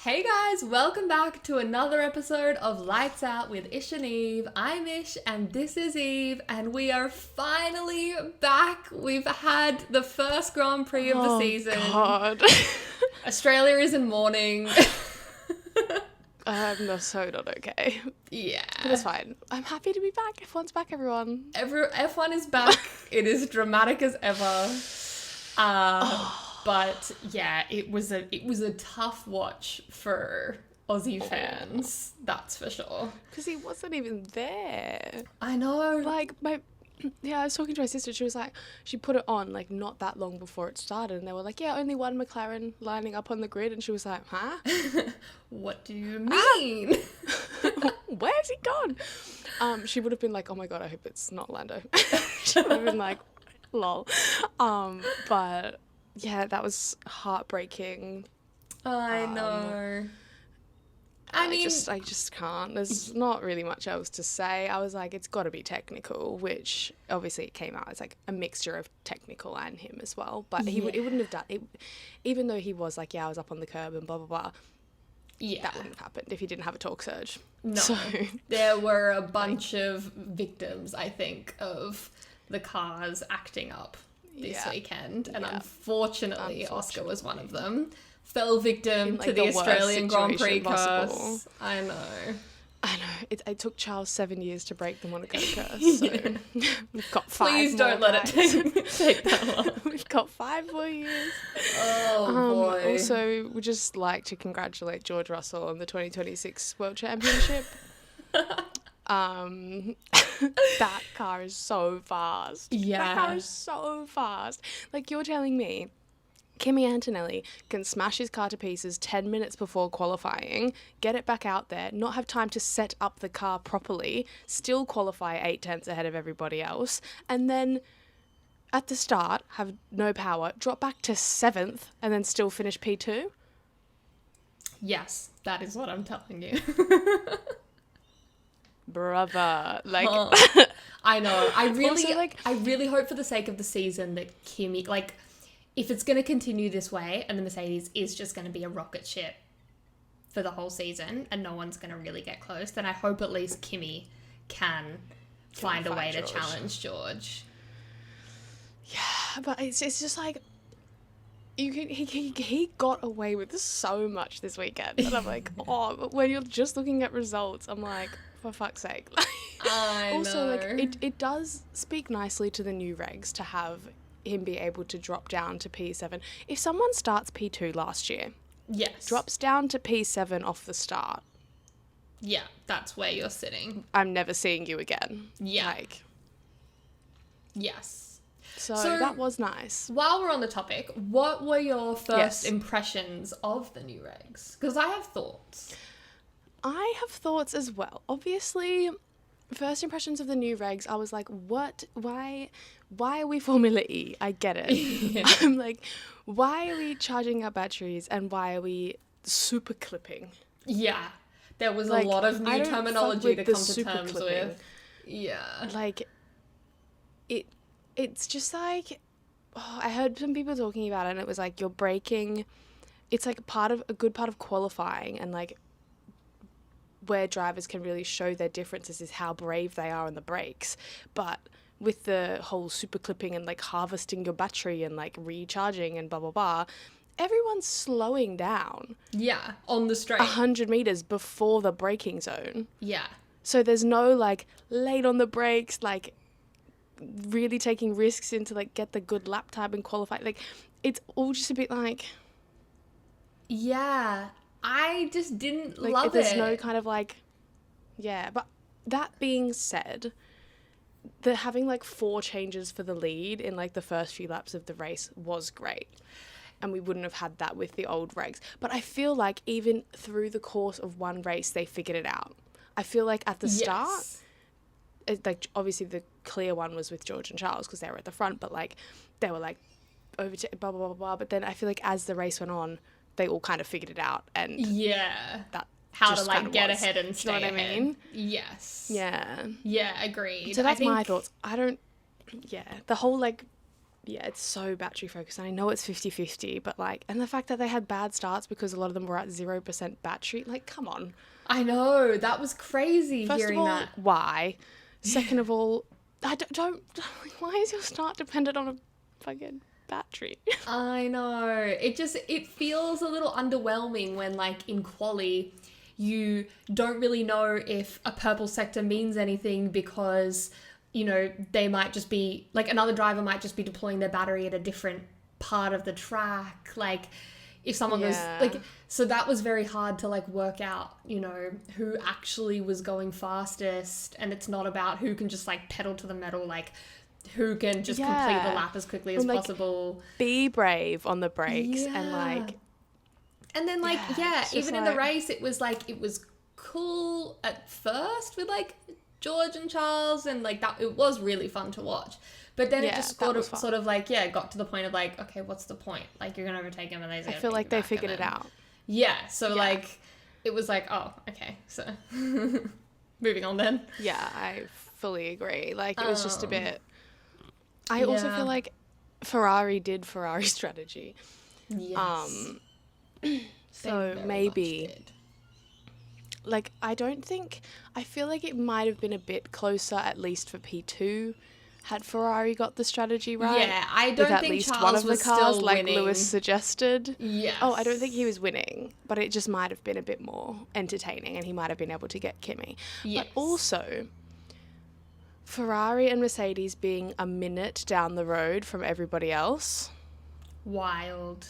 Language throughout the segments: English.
Hey guys, welcome back to another episode of Lights Out with Ish and Eve. I'm Ish and this is Eve, and we are finally back. We've had the first Grand Prix of the season. God. Australia is in mourning. I'm so not okay. Yeah. But it's fine. I'm happy to be back. F1's back, everyone. F1 is back. It is dramatic as ever. But yeah, it was a tough watch for Aussie fans, that's for sure. Because he wasn't even there. I know. I was talking to my sister. She was like, she put it on like not that long before it started, and they were like, yeah, only one McLaren lining up on the grid, and she was like, huh? What do you mean? Where's he gone? She would have been like, oh my god, I hope it's not Lando. She would have been like, lol. But yeah, that was heartbreaking. I know. I just can't. There's not really much else to say. I was like, it's got to be technical, which obviously it came out as like a mixture of technical and him as well. But it wouldn't have done it, even though he was like, yeah, I was up on the curb and blah blah blah. Yeah, that wouldn't have happened if he didn't have a torque surge. No, so, there were a bunch of victims, I think, of the cars acting up this weekend, and unfortunately, Oscar was one of them. Fell victim to the Australian Grand Prix curse. I know. It took Charles 7 years to break the Monaco curse, so we've got 5 Please don't let it take that long. We've got 5 more years. Oh, boy. Also, we'd just like to congratulate George Russell on the 2026 World Championship. That car is so fast. Yeah. That car is so fast. Like, you're telling me Kimi Antonelli can smash his car to pieces 10 minutes before qualifying, get it back out there, not have time to set up the car properly, still qualify 8 tenths ahead of everybody else, and then at the start have no power, drop back to 7th, and then still finish P2? Yes, that is what I'm telling you. Brother. Like, I know. I really hope for the sake of the season that Kimi, like, if it's going to continue this way and the Mercedes is just going to be a rocket ship for the whole season and no one's going to really get close, then I hope at least Kimi can find a way to challenge George. Yeah, but it's just like, he got away with so much this weekend. And I'm like, but when you're just looking at results, I'm like, for fuck's sake. I also, know. like, it does speak nicely to the new regs to have him be able to drop down to P7. If someone starts P2 last year, drops down to P7 off the start, that's where you're sitting. I'm never seeing you again. Yes. So that was nice. While we're on the topic, what were your first impressions of the new regs? Because I have thoughts. I have thoughts as well. Obviously, first impressions of the new regs, I was like, what? Why are we Formula E? I get it. Yeah. I'm like, why are we charging our batteries and why are we super clipping? Yeah. There was a lot of new terminology to come to terms with. Yeah. Like, it's just like, I heard some people talking about it and it was like, you're braking. It's like a good part of qualifying and like, where drivers can really show their differences is how brave they are on the brakes. But with the whole super clipping and like harvesting your battery and like recharging and blah, blah, blah, everyone's slowing down. Yeah, on the straight. 100 meters before the braking zone. Yeah. So there's no like late on the brakes, like really taking risks into like get the good lap time and qualify. Like it's all just a bit like... Yeah. I just didn't love it. There's no kind of like, but that being said, having like 4 changes for the lead in like the first few laps of the race was great. And we wouldn't have had that with the old regs. But I feel like even through the course of one race, they figured it out. I feel like at the start, like obviously the clear one was with George and Charles because they were at the front, but like they were like over to blah, blah, blah, blah. But then I feel like as the race went on, they all kind of figured it out and that how to like get ahead and stay ahead. You know what I mean? Yes. Yeah, agreed. So that's my thoughts. The whole like Yeah, it's so battery focused. And I know it's 50-50, but like, and the fact that they had bad starts because a lot of them were at 0% battery, like, come on. I know, that was crazy. First hearing of all, that. why? Second of all, I don't why is your start dependent on a fucking battery? I know. It feels a little underwhelming when, like, in quali, you don't really know if a purple sector means anything because, you know, they might just be, like, another driver might just be deploying their battery at a different part of the track. Like, if someone goes, like, so that was very hard to, like, work out, you know, who actually was going fastest. And it's not about who can just, like, pedal to the metal, like, who can just complete the lap as quickly as possible. Be brave on the brakes and, like... And then, like, even in the race, it was, like, it was cool at first with, like, George and Charles, and, like, that it was really fun to watch. But then it just sort of, like, got to the point of, like, okay, what's the point? Like, you're going to overtake him, and I feel like they figured it out. Yeah, so, like, it was like, oh, okay, so moving on then. Yeah, I fully agree. Like, it was just a bit... I also feel like Ferrari did Ferrari strategy. Yes. So maybe... Like, I feel like it might have been a bit closer, at least for P2, had Ferrari got the strategy right. Yeah, I don't think at least Charles one of the was cars, still like winning. Lewis suggested. Yes. Oh, I don't think he was winning, but it just might have been a bit more entertaining, and he might have been able to get Kimi. Yes. But also, Ferrari and Mercedes being a minute down the road from everybody else. Wild.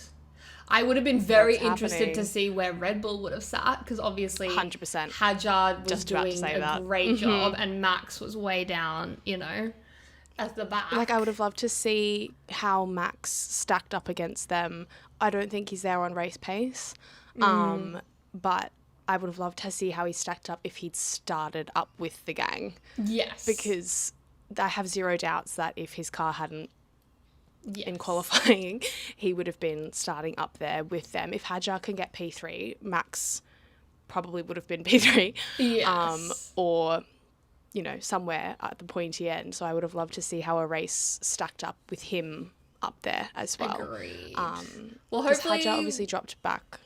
I would have been very interested to see where Red Bull would have sat, because obviously 100%. Hadjar was doing a great job, and Max was way down, you know, at the back. Like, I would have loved to see how Max stacked up against them. I don't think he's there on race pace, but I would have loved to see how he stacked up if he'd started up with the gang. Yes. Because I have zero doubts that if his car hadn't in qualifying, he would have been starting up there with them. If Hadjar can get P3, Max probably would have been P3. Yes. Or, you know, somewhere at the pointy end. So I would have loved to see how a race stacked up with him up there as well. Agreed. Well, hopefully... Hadjar obviously dropped back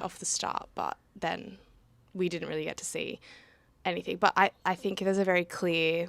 off the start, but then we didn't really get to see anything. But I think there's a very clear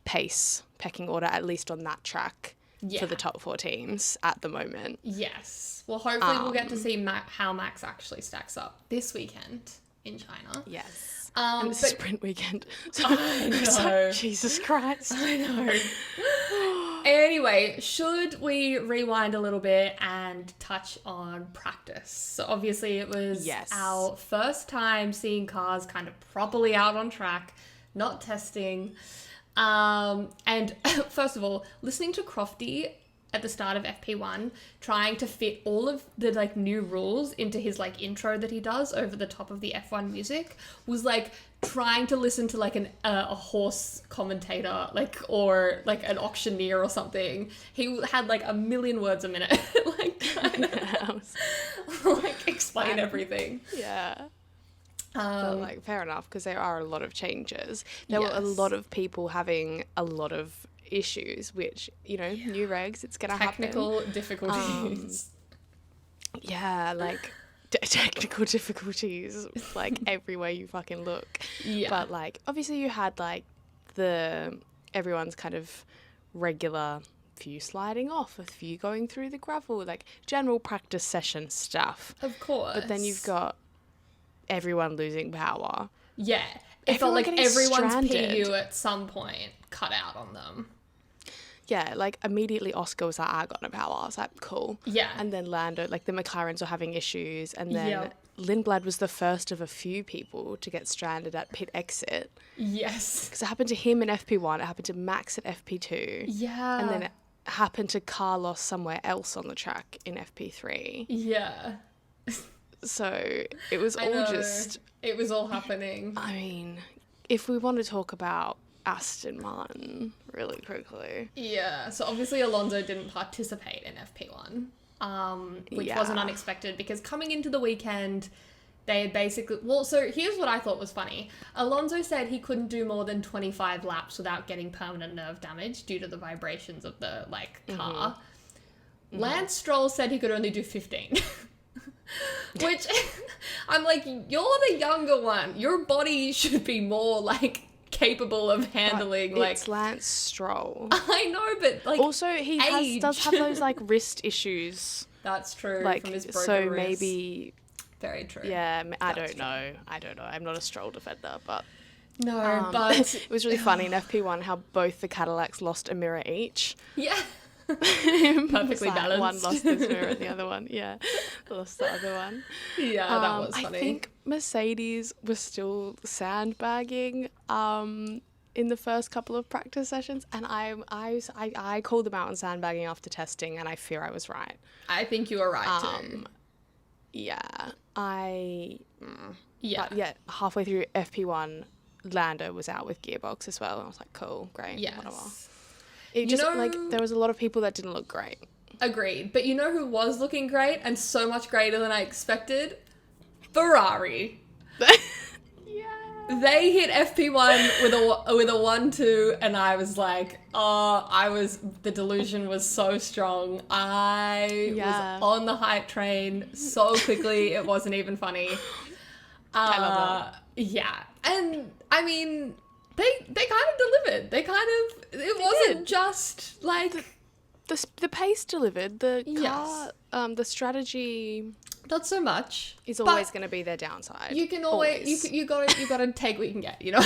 pace pecking order, at least on that track, for the top 4 teams at the moment. Yes. Well, hopefully we'll get to see how Max actually stacks up this weekend in China. Yes. And it's sprint weekend. So, I know. Jesus Christ. I know. Anyway, should we rewind a little bit and touch on practice? So obviously it was our first time seeing cars kind of properly out on track, not testing. And first of all, listening to Crofty at the start of FP1, trying to fit all of the, like, new rules into his, like, intro that he does over the top of the F1 music was, like, trying to listen to, like, a horse commentator, like, or, like, an auctioneer or something. He had, like, a million words a minute, like, like, explain everything. Yeah. But, like, fair enough, because there are a lot of changes. There were a lot of people having a lot of issues, which, you know, new regs, it's going to happen. Technical difficulties. Like, technical difficulties, like, everywhere you fucking look. Yeah. But, like, obviously you had, like, everyone's kind of regular few sliding off, a few going through the gravel, like, general practice session stuff. Of course. But then you've got everyone losing power. Yeah. It felt like everyone's PU at some point cut out on them. Yeah, like, immediately Oscar was like, I got no power. I was like, cool. Yeah. And then Lando, like, the McLarens were having issues. And then Lindblad was the first of a few people to get stranded at pit exit. Yes. Because it happened to him in FP1. It happened to Max at FP2. Yeah. And then it happened to Carlos somewhere else on the track in FP3. Yeah. So it was it was all happening. I mean, if we want to talk about Aston Martin really quickly. Yeah, so obviously Alonso didn't participate in FP1, which wasn't unexpected, because coming into the weekend, they had basically... Well, so here's what I thought was funny. Alonso said he couldn't do more than 25 laps without getting permanent nerve damage due to the vibrations of the, like, car. Lance Stroll said he could only do 15. Which, I'm like, you're the younger one. Your body should be more, like, capable of handling, but like... It's Lance Stroll. I know, but, like, also, he does have those, like, wrist issues. That's true, like, from his broken so wrist. maybe... Very true. Yeah, I don't know. I'm not a Stroll defender, but... No, but... It was really funny in FP1 how both the Cadillacs lost a mirror each. Yeah. Perfectly balanced. One lost this mirror and the other one, lost the other one. Yeah, that was funny. I think Mercedes was still sandbagging in the first couple of practice sessions, and I called them out on sandbagging after testing, and I fear I was right. I think you were right too. Yeah, Yeah. But yeah, halfway through FP1, Lando was out with gearbox as well, and I was like, cool, great, yes. whatever. It just, like, there was a lot of people that didn't look great. Agreed. But you know who was looking great and so much greater than I expected? Ferrari. Yeah. They hit FP1 with a 1-2, and I was like, the delusion was so strong. I was on the hype train so quickly, it wasn't even funny. I love that. Yeah. And, I mean... They kind of delivered. It wasn't just like... The pace delivered. The car, the strategy... Not so much. Is always going to be their downside. You can always... You gotta take what you can get, you know?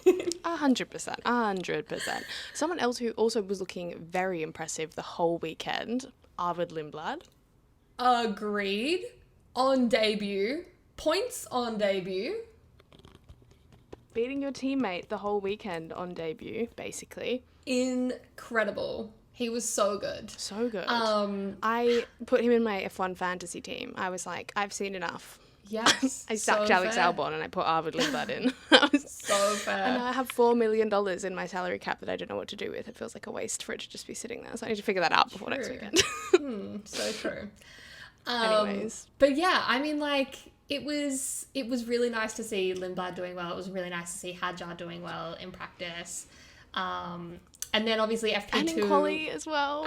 100%. Someone else who also was looking very impressive the whole weekend, Arvid Lindblad. Agreed. On debut. Points on debut. Beating your teammate the whole weekend on debut, basically. Incredible. He was so good. So good. I put him in my F1 fantasy team. I was like, I've seen enough. Yes. I sacked Alex Albon and I put Arvid Lindblad in. So fair. And I have $4 million in my salary cap that I don't know what to do with. It feels like a waste for it to just be sitting there. So I need to figure that out before next weekend. So true. Anyways. But yeah, I mean, like... It was really nice to see Lindblad doing well. It was really nice to see Hadjar doing well in practice. And then obviously FP2. And in quali as well.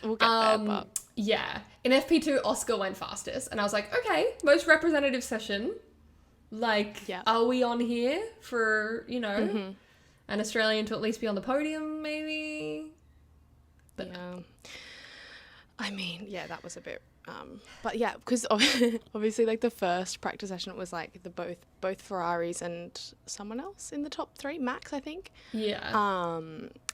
We'll get there, but... Yeah. In FP2, Oscar went fastest. And I was like, okay, most representative session. Like, Are we on here for, an Australian to at least be on the podium, maybe? But no. I mean, that was a bit... but yeah, because obviously, like, the first practice session, it was like both Ferraris and someone else in the top 3, Max, I think. Yeah.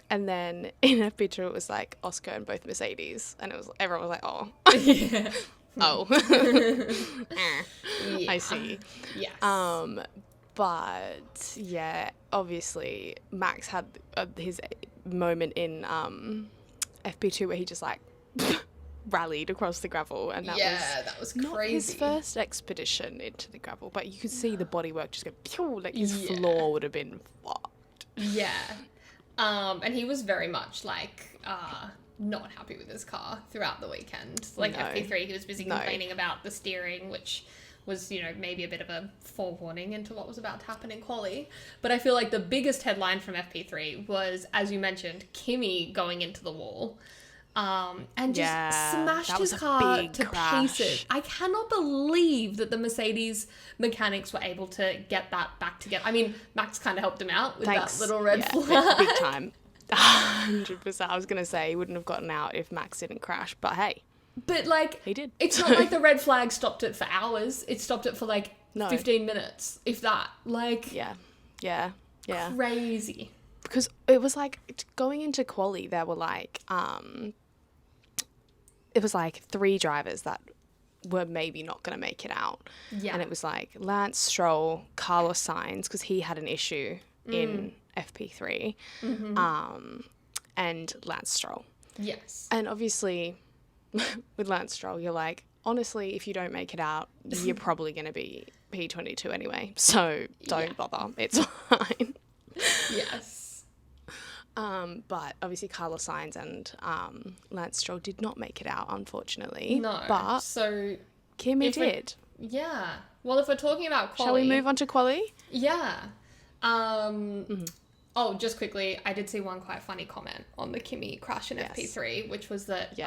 And then in FP2 it was like Oscar and both Mercedes, and everyone was like, oh, yeah. oh, Yeah. I see. Yes. But yeah, obviously Max had his moment in FP2 where he just like. Rallied across the gravel, and that was crazy. Not his first expedition into the gravel, but you could see the bodywork just go pew, like his floor would have been fucked. Yeah. And he was very much like not happy with his car throughout the weekend. Like FP3, he was busy complaining about the steering, which was, maybe a bit of a forewarning into what was about to happen in quali. But I feel like the biggest headline from FP3 was, as you mentioned, Kimi going into the wall. And just smashed his car to pieces. I cannot believe that the Mercedes mechanics were able to get that back together. I mean, Max kind of helped him out with that little red flag. Big time. 100%. I was going to say he wouldn't have gotten out if Max didn't crash, but hey. But, like, he did. It's not like the red flag stopped it for hours. It stopped it for, like, 15 minutes, if that. Like... Yeah. Crazy. Because it was, like, going into quali, there were, like, it was, like, 3 drivers that were maybe not going to make it out. Yeah. And it was, like, Lance Stroll, Carlos Sainz, because he had an issue in FP3, and Lance Stroll. Yes. And obviously, with Lance Stroll, you're like, honestly, if you don't make it out, you're probably going to be P22 anyway. So don't bother. It's fine. Yes. But obviously Carlos Sainz and Lance Stroll did not make it out, unfortunately. No. But so Kimi did. Well, if we're talking about quali... Shall we move on to quali? Yeah. Oh, just quickly, I did see one quite funny comment on the Kimi crash in FP3, which was that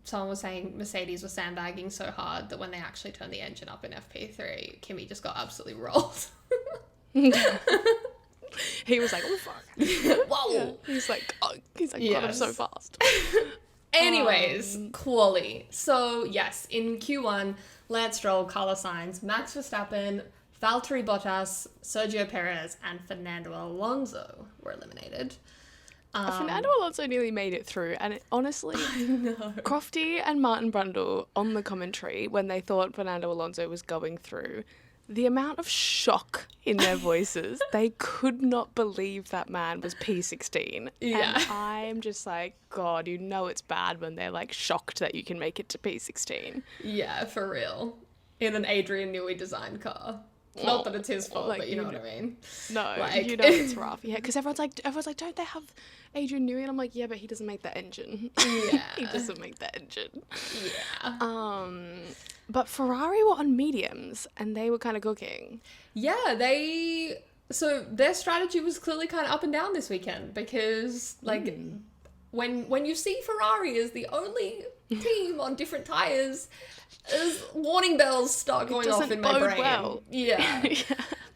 someone was saying Mercedes was sandbagging so hard that when they actually turned the engine up in FP3, Kimi just got absolutely rolled. He was like, oh fuck. Whoa. Yeah. He's like, God, I'm so fast. Anyways, quali. So, yes, in Q1, Lance Stroll, Carlos Sainz, Max Verstappen, Valtteri Bottas, Sergio Perez, and Fernando Alonso were eliminated. Fernando Alonso nearly made it through, and honestly, I know. Crofty and Martin Brundle on the commentary, when they thought Fernando Alonso was going through, the amount of shock in their voices, they could not believe that man was P16. Yeah. And I'm just like, God, you know it's bad when they're like shocked that you can make it to P16. Yeah, for real. In an Adrian Newey designed car. Not that it's his fault, like, but you know what I mean. No, like... you know it's rough. Yeah, because everyone's like, don't they have Adrian Newey? And I'm like, yeah, but he doesn't make the engine. Yeah. He doesn't make the engine. Yeah. But Ferrari were on mediums, and they were kind of cooking. Yeah, so their strategy was clearly kind of up and down this weekend, because, like, when you see Ferrari as the only team on different tyres, as warning bells start going off in my brain. Well. Yeah. It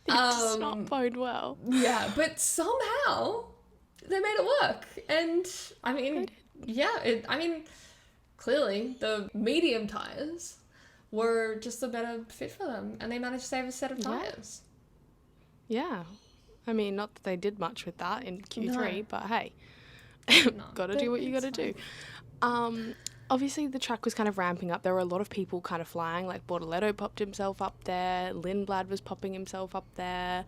does not bode well. Yeah, but somehow they made it work. And, I mean, clearly the medium tyres were just a better fit for them, and they managed to save a set of tyres. Yeah. I mean, not that they did much with that in Q3, but hey, gotta do what you gotta do. Obviously, the track was kind of ramping up. There were a lot of people kind of flying, like Bortoleto popped himself up there, Lindblad was popping himself up there.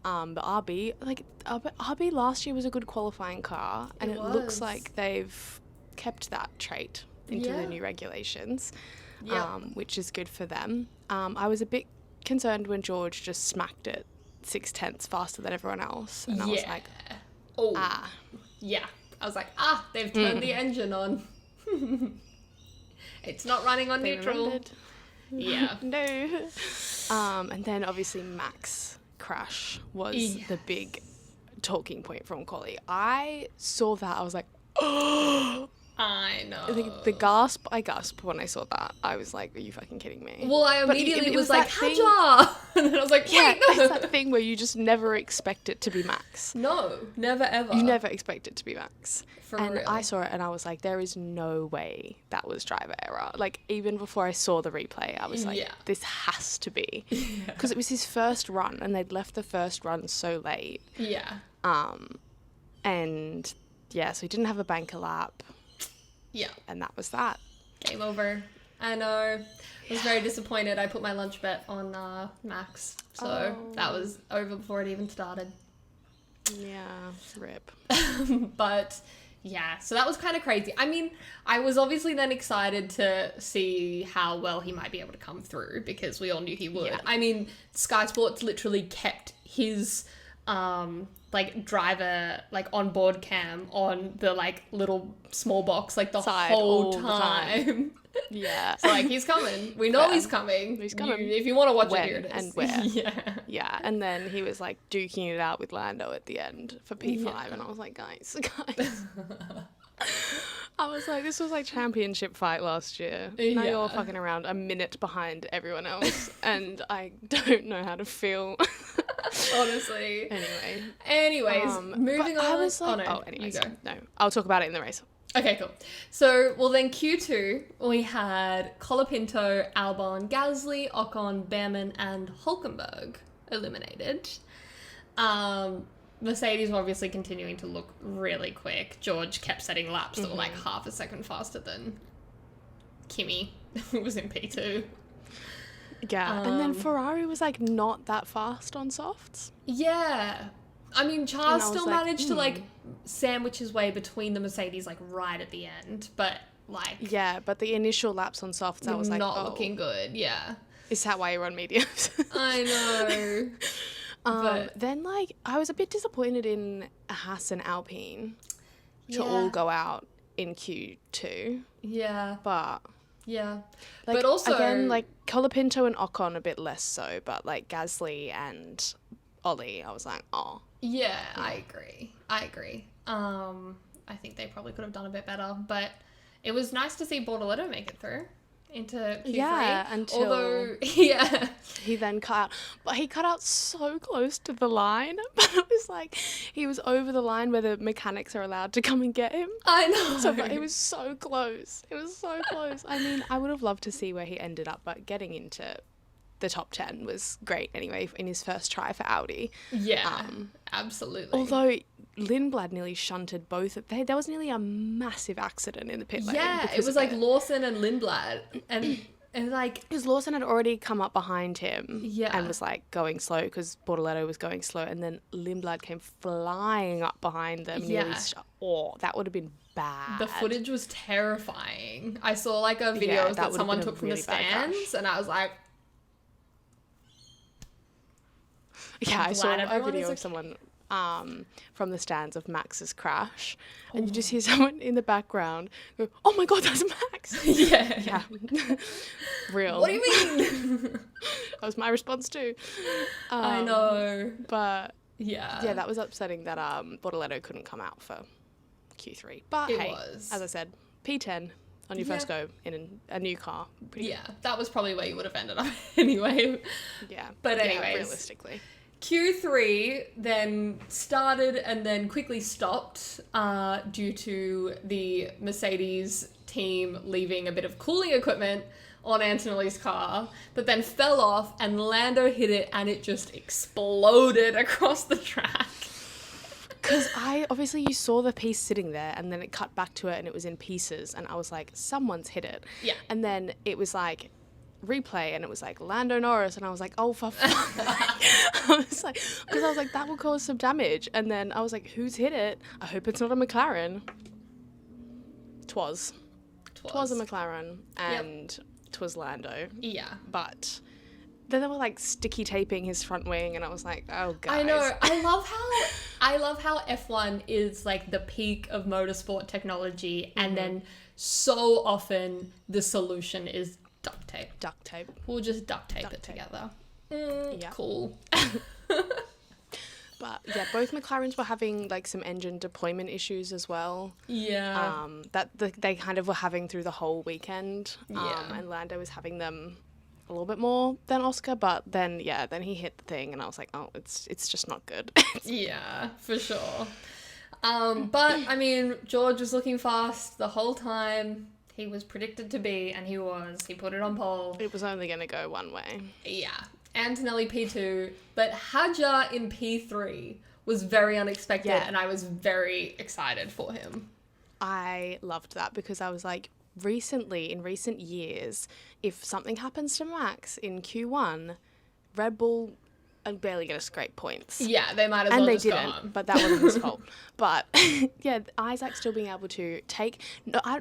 The RB last year was a good qualifying car, and it looks like they've kept that trait into the new regulations. Which is good for them. I was a bit concerned when George just smacked it 0.6 faster than everyone else. And I was like, Yeah. I was like, they've turned the engine on. It's not running on neutral. Remembered. Yeah. No. And then obviously Max crash was the big talking point from quali. I saw that. I was like, oh. I know. I gasped when I saw that. I was like, are you fucking kidding me? Well, I immediately was like, Haja! And then I was like, wait, no. It's that thing where you just never expect it to be Max. No, never ever. You never expect it to be Max. For and real. I saw it and I was like, there is no way that was driver error. Like, even before I saw the replay, I was like, this has to be. Because it was his first run, and they'd left the first run so late. Yeah. And, yeah, so he didn't have a banker lap. Yeah. And that was that. Game over. I know. I was very disappointed. I put my lunch bet on Max. So that was over before it even started. Yeah. Rip. But yeah, so that was kind of crazy. I mean, I was obviously then excited to see how well he might be able to come through, because we all knew he would. Yeah. I mean, Sky Sports literally kept his driver onboard cam on the little small box the side whole time. Yeah. So he's coming. We know he's coming. He's coming. If you want to watch when it, here it is. And where. Yeah. Yeah. And then he was duking it out with Lando at the end for P5, and I was like, guys. I was like, this was championship fight last year. Now you're all fucking around a minute behind everyone else, and I don't know how to feel. Honestly. Anyways, moving on. I was like, anyways, you go. No, I'll talk about it in the race. Okay, cool. So, then Q2, we had Colapinto, Albon, Gasly, Ocon, Behrman, and Hulkenberg eliminated. Mercedes were obviously continuing to look really quick. George kept setting laps that were half a second faster than Kimi, who was in P2. Yeah, and then Ferrari was not that fast on softs. Yeah. I mean, Charles still managed to sandwich his way between the Mercedes right at the end, but yeah, but the initial laps on softs, I was not looking good. Yeah. Is that why you're on mediums? I know. But then I was a bit disappointed in Haas and Alpine to all go out in Q2. Yeah. But yeah. But also again, Colapinto and Ocon a bit less so, but Gasly and Ollie, I was like, oh. Yeah, I agree. I think they probably could have done a bit better, but it was nice to see Bortoletto make it through into Q3. Yeah, until he then cut out. But he cut out so close to the line. But it was like he was over the line where the mechanics are allowed to come and get him. I know. So but it was so close. It was so close. I mean, I would have loved to see where he ended up, but getting into the top 10 was great anyway in his first try for Audi. Yeah, absolutely. Although Lindblad nearly shunted both. There was nearly a massive accident in the pit lane. Yeah, it was like Lawson and Lindblad. And like... Because Lawson had already come up behind him and was like going slow because Bortoletto was going slow. And then Lindblad came flying up behind them. Yeah. That would have been bad. The footage was terrifying. I saw like a video that someone took from the stands and I was like... Yeah, I saw a video of someone from the stands of Max's crash, and you just hear someone in the background go, "Oh my God, that's Max!" Yeah. Real. What do you mean? That was my response too. I know, but yeah, that was upsetting that Bortoletto couldn't come out for Q3. But hey, as I said, P10 on your first go in a new car. That was probably where you would have ended up anyway. Yeah, but anyways, realistically. Q3 then started and then quickly stopped due to the Mercedes team leaving a bit of cooling equipment on Antonelli's car that then fell off and Lando hit it and it just exploded across the track. Because obviously you saw the piece sitting there and then it cut back to it and it was in pieces and I was like, someone's hit it. Yeah. And then it was like, replay and it was like Lando Norris and I was like, oh for fuck. I was like, because I was like, that will cause some damage. And then I was like, who's hit it? I hope it's not a McLaren. Twas a McLaren and twas Lando. Yeah. But then they were like sticky taping his front wing and I was like, oh guys. I know. I love how F1 is like the peak of motorsport technology and then so often the solution is duct tape. We'll just duct tape it together. Cool. But yeah, both McLarens were having like some engine deployment issues as well. Yeah. They kind of were having through the whole weekend. And Lando was having them a little bit more than Oscar, but then he hit the thing and I was like, oh, it's just not good. Yeah, for sure. But I mean, George was looking fast the whole time. He was predicted to be, and he was. He put it on pole. It was only going to go one way. Yeah. Antonelli P2, but Hadjar in P3 was very unexpected, and I was very excited for him. I loved that because I was like, in recent years, if something happens to Max in Q1, Red Bull are barely going to scrape points. Yeah, they might as well just go home. And they didn't, but that wasn't his fault. But yeah, Isaac still being able to take...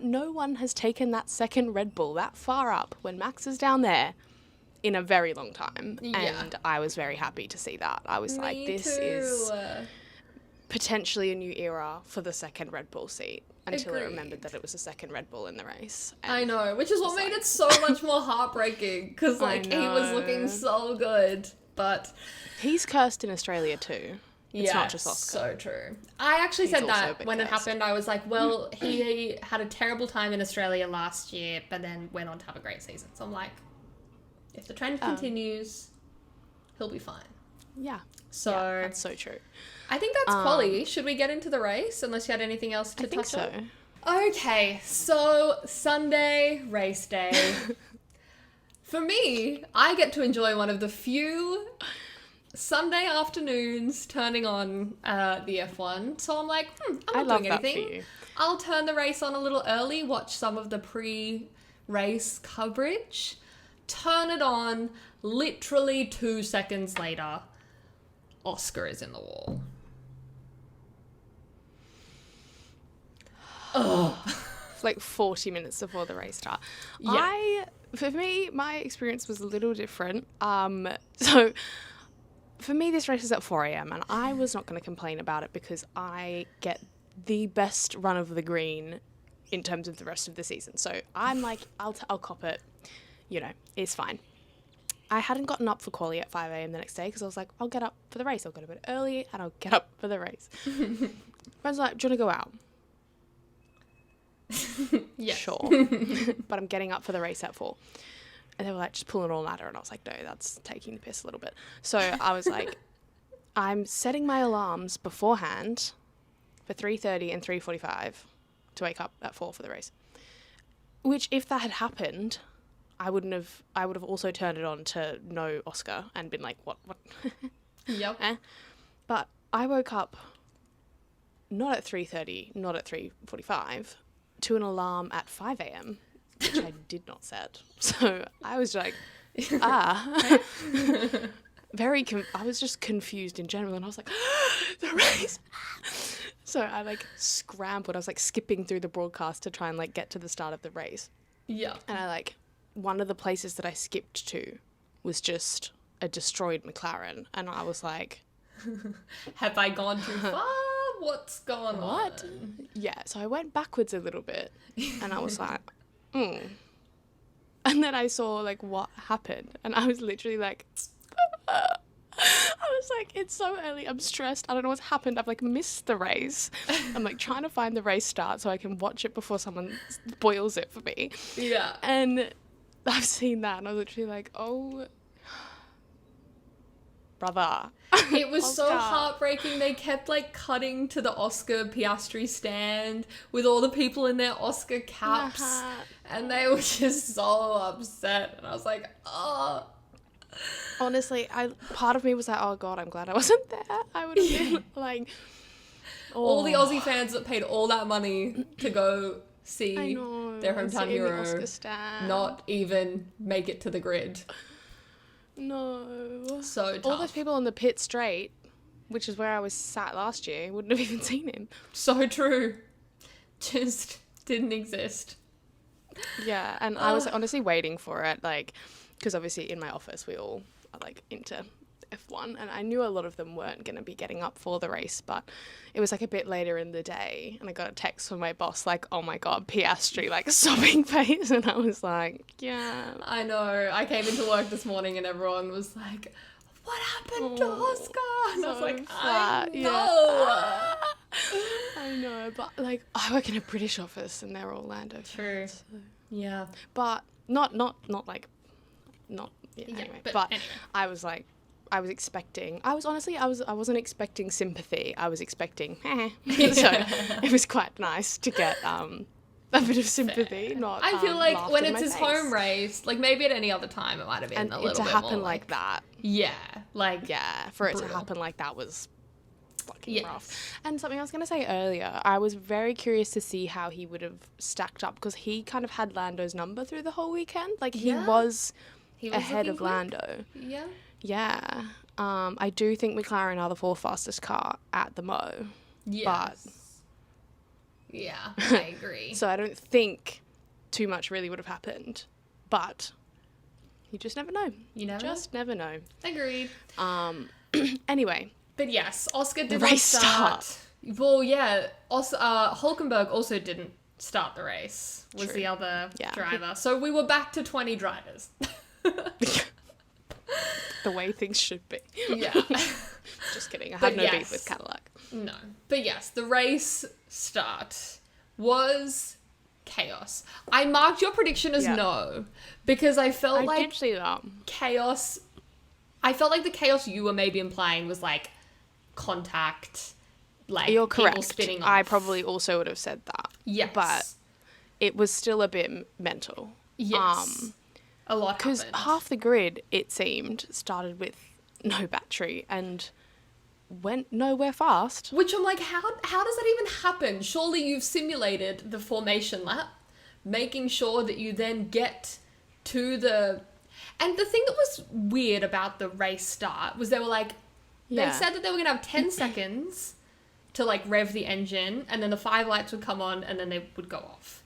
No one has taken that second Red Bull that far up when Max is down there in a very long time. Yeah. And I was very happy to see that. I was like, this is potentially a new era for the second Red Bull seat. Until I remembered that it was the second Red Bull in the race. And I know, which is what made it so much more heartbreaking. Because he was looking so good. But he's cursed in Australia too. It's not just Oscar. So true. I actually said that when it happened. I was like, well, he had a terrible time in Australia last year, but then went on to have a great season. So I'm like, if the trend continues, he'll be fine. Yeah. So that's so true. I think that's quali. Should we get into the race? Unless you had anything else to touch on. Okay, so Sunday race day. For me, I get to enjoy one of the few Sunday afternoons turning on the F1. So I'm like, I'm not doing anything. I'll turn the race on a little early, watch some of the pre-race coverage, turn it on, literally 2 seconds later, Oscar is in the wall. Like 40 minutes before the race start. Yeah. For me, my experience was a little different. So for me, this race is at 4 a.m. and I was not going to complain about it because I get the best run of the green in terms of the rest of the season. So I'm like, I'll cop it. You know, it's fine. I hadn't gotten up for quali at 5 a.m. the next day because I was like, I'll get up for the race. I'll go to bed early and I'll get up for the race. Friends were like, do you want to go out? Yes. Sure. But I'm getting up for the race at 4. And they were like, just pull an all-nighter. And I was like, no, that's taking the piss a little bit. So I was like, I'm setting my alarms beforehand for 3:30 and 3:45 to wake up at 4 for the race. Which, if that had happened, I would have also turned it on to no Oscar and been like, what? Yep. But I woke up not at 3:30, not at 3:45, to an alarm at 5 a.m., which I did not set. So I was like, I was just confused in general, and I was like, the race. So I like scrambled. I was like skipping through the broadcast to try and like get to the start of the race. Yeah. And I like, one of the places that I skipped to was just a destroyed McLaren. And I was like, have I gone too far? What's going on? Yeah. So I went backwards a little bit and I was like, And then I saw like what happened. And I was literally like, I was like, it's so early. I'm stressed. I don't know what's happened. I've like missed the race. I'm like trying to find the race start so I can watch it before someone spoils it for me. Yeah. And I've seen that and I was literally like, oh, brother. It was so heartbreaking. They kept like cutting to the Oscar Piastri stand with all the people in their Oscar caps. And they were just so upset. And I was like, oh. Honestly, part of me was like, oh God, I'm glad I wasn't there. I would have been like... All the Aussie fans that paid all that money to go see their hometown hero not even make it to the grid. No. So tough. All those people on the pit straight, which is where I was sat last year, wouldn't have even seen him. So true. Just didn't exist. Yeah, and I was honestly waiting for it, like, because obviously in my office we all are like into F1, and I knew a lot of them weren't going to be getting up for the race, but it was like a bit later in the day, and I got a text from my boss like, oh my God, Piastri, like sobbing face, and I was like, yeah. I know. I came into work this morning and everyone was like, what happened to Oscar? And I was like, I know. I know, but like I work in a British office and they're Orlando fans. True. So. Yeah. But not anyway. But anyway. I was expecting. I wasn't expecting sympathy. I was expecting. So it was quite nice to get a bit of sympathy. Fair. Not. I feel like when it's his face. home race, like maybe at any other time it might have been and a little to bit happen more like that. Yeah, like for it brutal. to happen like that was fucking rough. And something I was going to say earlier, I was very curious to see how he would have stacked up because he kind of had Lando's number through the whole weekend. Like he was ahead of Lando. Yeah. Yeah. I do think McLaren are the 4th fastest car at the Mo. Yes. But yeah, I agree. So I don't think too much really would have happened. But you just never know. Never know. Agreed. Anyway. But yes, Oscar did not start. Well, yeah, Hulkenberg also didn't start the race, was the other driver. So we were back to 20 drivers. The way things should be. Yeah. Just kidding. I have no beef with Cadillac. No. But yes, the race start was chaos. I marked your prediction as no because I felt like I did see that. Chaos. I felt like the chaos you were maybe implying was like contact, like you're people correct. spinning off. I probably also would have said that. Yes. But it was still a bit mental. Yes. A lot happened. Because half the grid, it seemed, started with no battery and went nowhere fast. Which I'm like, how does that even happen? Surely you've simulated the formation lap, making sure that you then get to the... And the thing that was weird about the race start was they were like, they said that they were going to have 10 seconds to like rev the engine and then the 5 lights would come on and then they would go off.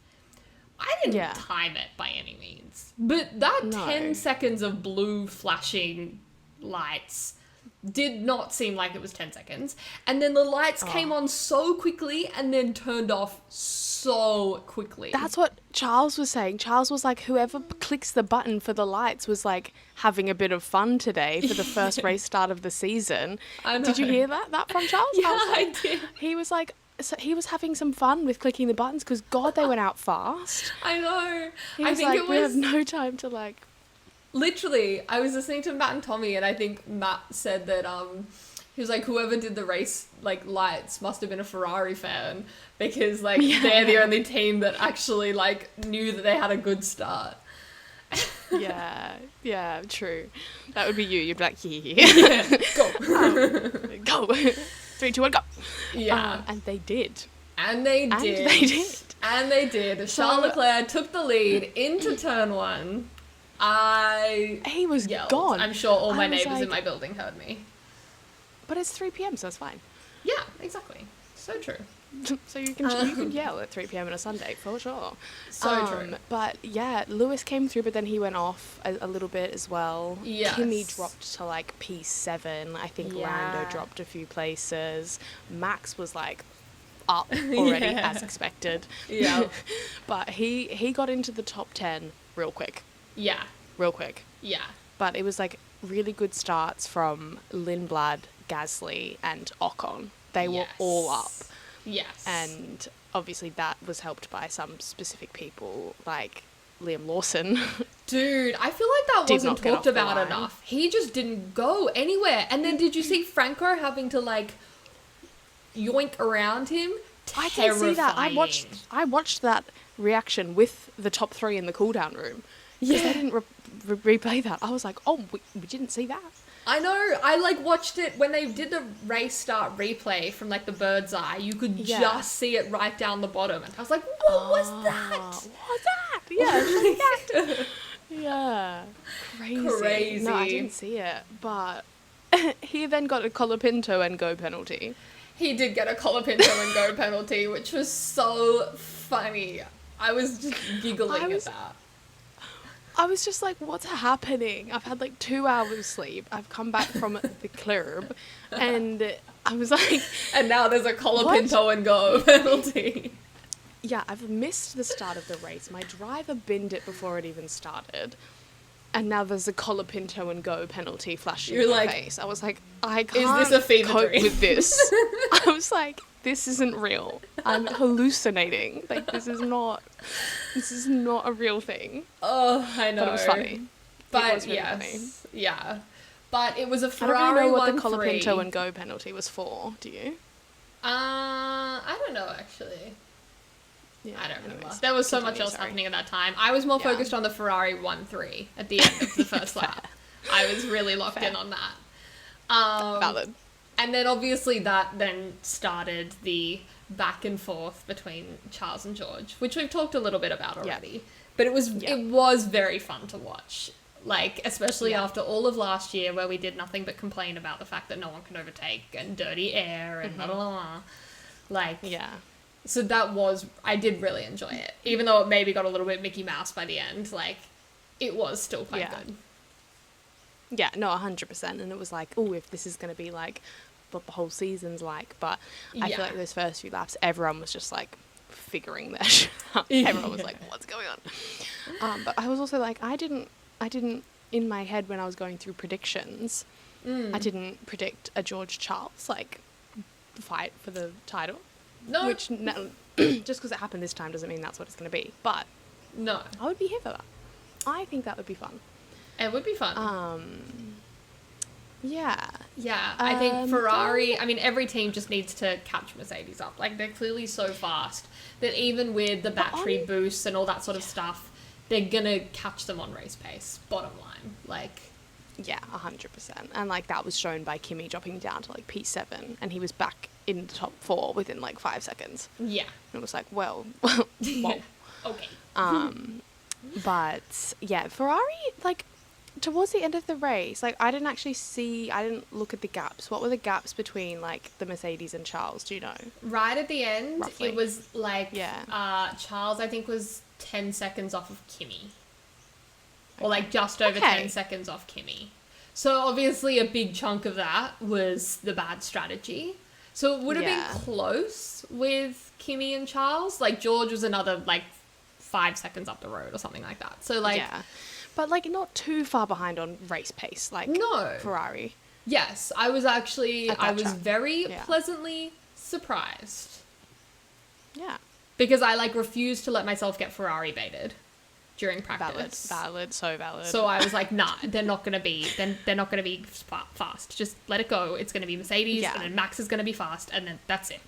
I didn't time it by any means. But that 10 seconds of blue flashing lights did not seem like it was 10 seconds. And then the lights came on so quickly and then turned off so so quickly. That's what Charles was saying. Charles was like, whoever clicks the button for the lights was like having a bit of fun today for the first race start of the season. I know. Did you hear that from Charles? Yeah, I did. He was like, so he was having some fun with clicking the buttons because God, they went out fast. I know. He was like, we have no time to like. Literally, I was listening to Matt and Tommy, and I think Matt said that he was like, whoever did the race like lights must have been a Ferrari fan because like they're the only team that actually like knew that they had a good start. Yeah, true. That would be you. You'd be like, yeah. Go. 3, 2, 1, go. Yeah. And they did. And they did. Charles Leclerc took the lead into turn 1. He was yelled. gone. I'm sure all my neighbours like, in my building heard me. But it's 3 p.m, so it's fine. Yeah, exactly. So true. So you can yell at 3 p.m. on a Sunday for sure. So true. But yeah, Lewis came through, but then he went off a little bit as well. Yes. Kimmy dropped to like P7. I think Lando dropped a few places. Max was like up already as expected. Yeah. But he got into the top 10 real quick. Yeah. Real quick. Yeah. But it was like really good starts from Lindblad, Gasly and Ocon. They were all up. Yes. And obviously that was helped by some specific people like Liam Lawson. Dude, I feel like that wasn't talked about enough. He just didn't go anywhere. And then did you see Franco having to like yoink around him? I didn't see that. I watched that reaction with the top 3 in the cool down room. Yeah. They didn't replay that. I was like, oh, we didn't see that. I know. I like watched it when they did the race start replay from like the bird's eye. You could just see it right down the bottom, and I was like, "What was that? What was that? Yeah, that. Yeah, crazy. No, I didn't see it, but he then got a Colapinto and go penalty. He did get a Colapinto and go penalty, which was so funny. I was just giggling at that. I was just like, what's happening? I've had like 2 hours sleep. I've come back from the club and I was like... And now there's a Colapinto and go penalty. Yeah, I've missed the start of the race. My driver binned it before it even started. And now there's a Colapinto and go penalty flashing in my face. I was like, I can't is this a fever cope dream? with this. I was like, this isn't real. I'm hallucinating. Like, this is not a real thing. Oh, I know. But it was funny. But it was really yes, funny. yeah. But it was a Ferrari 1-3. I don't really know what the Colapinto and go penalty was for. Do you? I don't know actually. Yeah, I don't remember. There was so much else happening at that time. I was more focused on the Ferrari 1-3 at the end of the first lap. I was really locked in on that. Valid. And then obviously that then started the back and forth between Charles and George, which we've talked a little bit about already. Yeah. But it was very fun to watch. Like, especially after all of last year where we did nothing but complain about the fact that no one can overtake and dirty air and blah, blah, blah. Like, so I did really enjoy it. Even though it maybe got a little bit Mickey Mouse by the end, like, it was still quite good. Yeah, no, 100%. And it was like, oh, if this is going to be like what the whole season's like. But I feel like those first few laps, everyone was just like figuring their shit out. Everyone was like, what's going on? But I was also like, I didn't, in my head when I was going through predictions, I didn't predict a George Charles, like, fight for the title. No. Which, just because it happened this time doesn't mean that's what it's going to be. But no, I would be here for that. I think that would be fun. It would be fun. Yeah. Yeah, I think Ferrari, I mean, every team just needs to catch Mercedes up. Like, they're clearly so fast that even with the battery boosts and all that sort of stuff, they're going to catch them on race pace, bottom line. Like... Yeah, 100%. And, like, that was shown by Kimi dropping down to, like, P7, and he was back in the top 4 within, like, 5 seconds. Yeah. And it was like, well, whoa. Okay. But, yeah, Ferrari, like... Towards the end of the race, like, I didn't look at the gaps. What were the gaps between, like, the Mercedes and Charles, do you know? Right at the end, roughly. It was, like, Charles, I think, was 10 seconds off of Kimi. Or, like, just over 10 seconds off Kimi. So, obviously, a big chunk of that was the bad strategy. So it would have been close with Kimi and Charles. Like, George was another, like, 5 seconds up the road or something like that. So, like... Yeah. But, like, not too far behind on race pace, like Ferrari. Yes, I was very pleasantly surprised. Yeah. Because I, like, refused to let myself get Ferrari baited during practice. Valid, so valid. So I was like, nah, they're not going to be fast. Just let it go. It's going to be Mercedes, and then Max is going to be fast, and then that's it.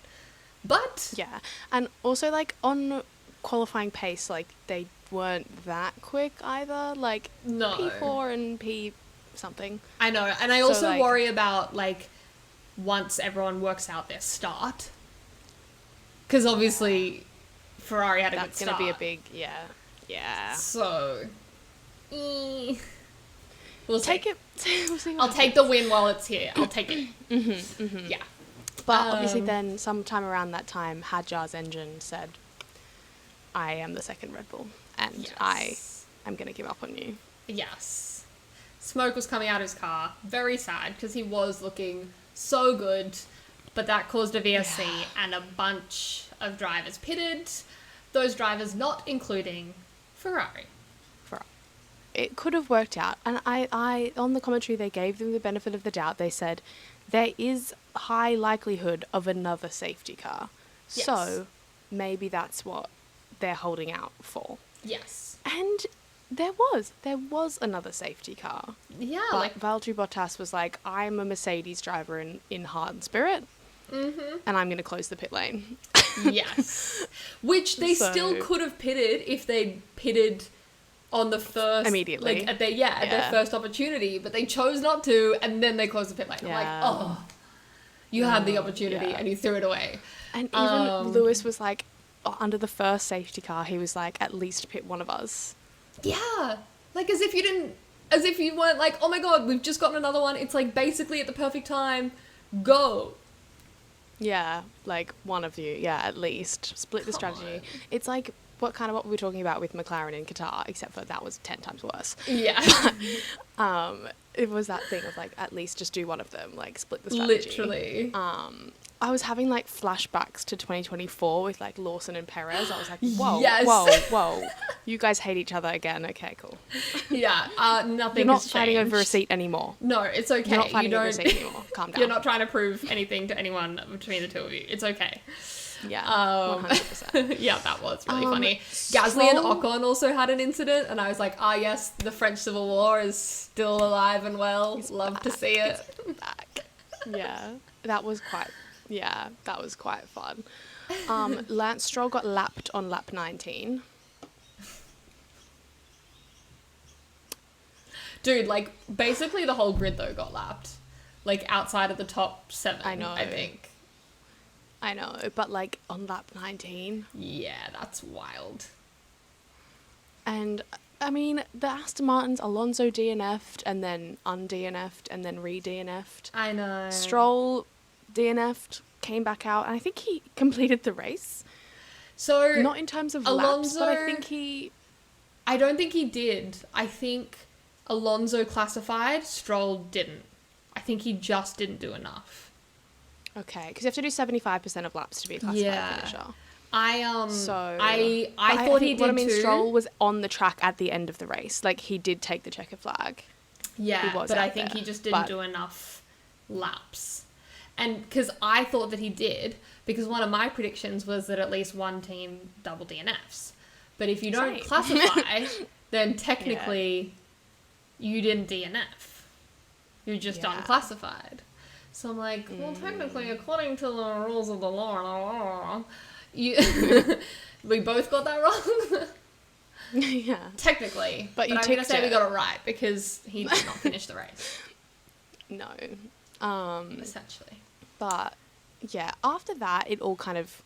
But... Yeah. And also, like, on qualifying pace, like, they weren't that quick either. Like, no. P4 and P something. I know. And I also worry about, like, once everyone works out their start. Because obviously Ferrari had a good start. That's going to be a big... Yeah. So... we'll take it. We'll see what I'll take the win while it's here. I'll take it. Yeah. But obviously then, sometime around that time, Hadjar's engine said, I am the second Red Bull, and I am going to give up on you. Yes. Smoke was coming out of his car. Very sad, because he was looking so good, but that caused a VSC, and a bunch of drivers pitted. Those drivers not including Ferrari. It could have worked out. And I on the commentary, they gave them the benefit of the doubt. They said, there is high likelihood of another safety car. Yes. So maybe that's what they're holding out for. Yes. And there was another safety car. Yeah. But like Valtteri Bottas was like, I'm a Mercedes driver in heart and spirit. Mm-hmm. And I'm going to close the pit lane. Yes. Which they still could have pitted if they pitted on the first... Immediately. Like, at their first opportunity. But they chose not to, and then they closed the pit lane. I'm like, oh, you had the opportunity and you threw it away. And even Lewis was like, under the first safety car, he was like, at least pit one of us. Yeah. Like, as if you weren't like, oh my god, we've just gotten another one. It's like basically at the perfect time. Go. Yeah, like one of you, at least. Split the strategy. It's like what we were talking about with McLaren in Qatar, except for that was 10 times worse. Yeah. It was that thing of like, at least just do one of them, like split the strategy. Literally. I was having like flashbacks to 2024 with like Lawson and Perez. I was like, whoa, you guys hate each other again. Okay, cool. Yeah, nothing. You're not fighting over a seat anymore. No, it's okay. You're not fighting over a seat anymore. Calm down. You're not trying to prove anything to anyone between the two of you. It's okay. Yeah, 100%. Yeah, that was really funny. Gasly and Ocon also had an incident, and I was like, yes, the French Civil War is still alive and well. Love to see it. Back. Yeah, that was quite fun. Lance Stroll got lapped on lap 19. Dude, like, basically the whole grid, though, got lapped. Like, outside of the top 7, I think. I know, but, like, on lap 19. Yeah, that's wild. And, I mean, the Aston Martins, Alonso DNF'd, and then un-DNF'd, and then re-DNF'd. I know. Stroll DNF'd, came back out, and I think he completed the race. So... Not in terms of laps, but I think I don't think he did. I think Alonso classified, Stroll didn't. I think he just didn't do enough. Okay, because you have to do 75% of laps to be a classified finisher. I thought thought he did too. Stroll was on the track at the end of the race. Like, he did take the checker flag. Yeah, but I think he just didn't do enough laps. And because I thought that he did, because one of my predictions was that at least one team double DNFs. But if you don't classify, then technically you didn't DNF. You're just unclassified. So I'm like, well, technically, according to the rules of the law, we both got that wrong. Yeah. Technically. But I'm going to say we got it right because he did not finish the race. No. Essentially. But, yeah, after that, it all kind of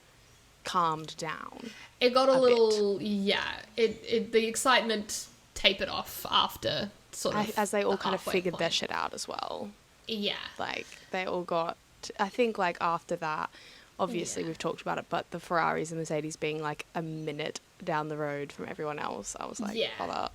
calmed down. It got a little, the excitement tapered off after sort of as they all kind of figured point. Their shit out as well. Yeah. Like, they all got... I think, like, after that, obviously we've talked about it, but the Ferraris and Mercedes being, like, a minute down the road from everyone else, I was like, brother.